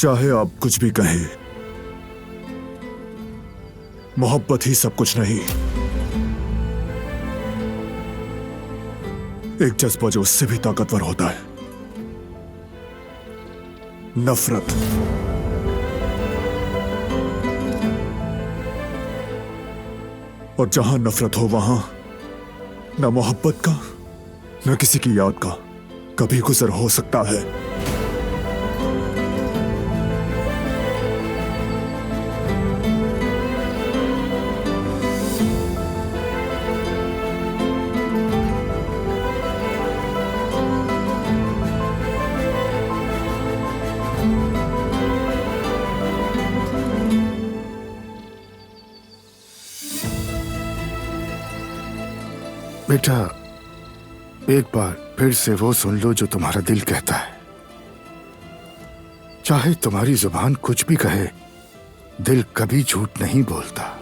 चाहे आप कुछ भी कहें, मोहब्बत ही सब कुछ नहीं। एक जज्बा जो उससे भी ताकतवर होता है, नफरत। और जहां नफरत हो वहां न मोहब्बत का न किसी की याद का कभी गुजर हो सकता है। बेटा, एक बार फिर से वो सुन लो जो तुम्हारा दिल कहता है। चाहे तुम्हारी जुबान कुछ भी कहे, दिल कभी झूठ नहीं बोलता।